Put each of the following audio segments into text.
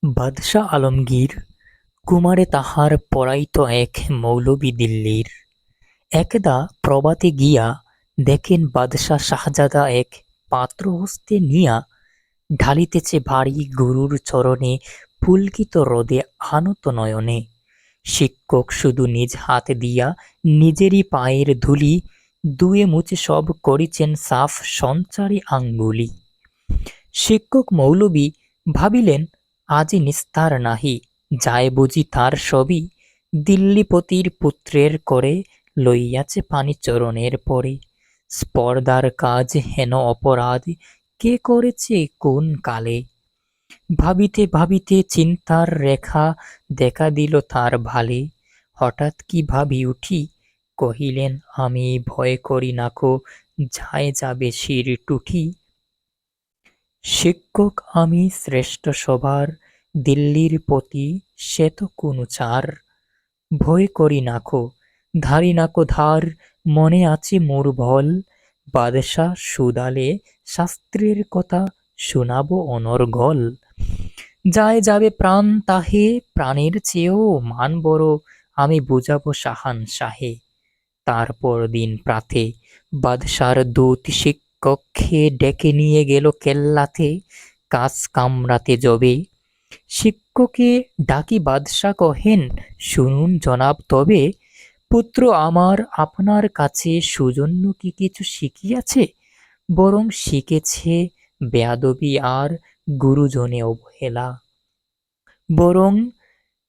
বাদশাহ আলমগীর কুমারে তাহার পরাইত এক মৌলবি দিল্লীর। একদা প্রবাতে গিয়া দেখেন বাদশাহ শাহজাদা এক পাত্র হস্তে নিয়া ঢালিতেছে ভারী গুরুর চরণে পুলকিত রোদে আনত নয়নে। শিক্ষক শুধু নিজ হাত দিয়া নিজেরই পায়ের ধুলি দুয়ে মুছে সব করিছেন সাফ সঞ্চারী আঙ্গুলি। শিক্ষক মৌলবি ভাবিলেন আজি নিস্তার নাহি, যায় বুঝি তার সবই দিল্লীপতির পুত্রের করে লইয়াছে পানি চরণের পরে। স্পর্ধার কাজ হেন অপরাধ কে করেছে কোন কালে। ভাবিতে ভাবিতে চিন্তার রেখা দেখা দিল তার ভালে। হঠাৎ কি ভাবি উঠি কহিলেন আমি ভয় করি নাকো, যায় যাবে শির টুঠি। শিক্ষক আমি শ্রেষ্ঠ সবার, দিল্লীর পতি সে তো কোনো চার। ভয় করি নাকো, ধারি নাকো ধার, মনে আছে মোর ভল। বাদশা সুদালে শাস্ত্রের কথা শোনাবো অনর্গল। যায় যাবে প্রাণ তাহে, প্রাণের চেয়েও মান বড়, আমি বুঝাবো শাহান শাহে। তারপর দিন প্রাতে বাদশার দূত শিক্ষককে ডেকে নিয়ে গেল কেল্লাতে, কাজ কামড়াতে যবে। শিক্ষকে ডাকি বাদশা কহেন শুনুন জনাব তবে, পুত্র আমার আপনার কাছে সুজন্য কি কিছু শিখিয়াছে, বরং শিখেছে বেয়াদবি আর গুরুজনে অবহেলা। বরং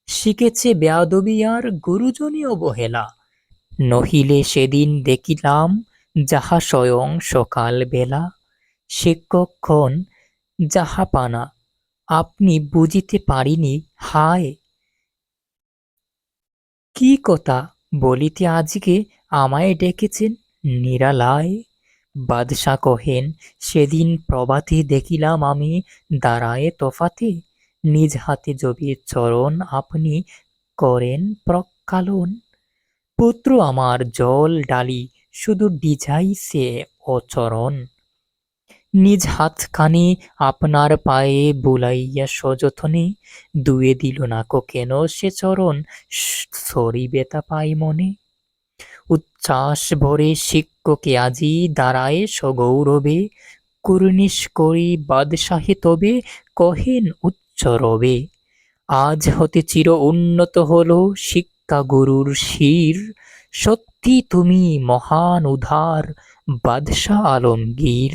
শিখেছে বেয়াদবি আর গুরুজনে অবহেলা। নহিলে সেদিন দেখিলাম যাহা স্বয়ং সকাল বেলা। শিক্ষকগণ জাহাপানা আপনি বুঝিতে পারিনি হায়। কি কথা বলিতে আজকে আমায় ডেকেছেন নিরালায়। বাদশা কহেন সেদিন প্রভাতে দেখিলাম আমি দাঁড়ায়ে তফাতে, নিজ হাতে জবে চরণ আপনি করেন প্রক্ষালন। পুত্র আমার জল ডালি শুধু ডিঝাইছে অচরণ, নিজ হাতখানি আপনার পায়ে বুলাইয়া সযতনে, দুয়ে দিল নাকো কেন সে চরণ, সরি বেতা পাই মনে। উচ্ছ্বাস ভরে শিক্ষকে আজি দাঁড়ায় সগৌরবে, কুর্নিশ করি বাদশাহে তবে কহেন উচ্চ রবে। আজ হতে চির উন্নত হলো শিক্ষা গুরুর শির, সত্যি তুমি মহান উদার বাদশা আলমগীর।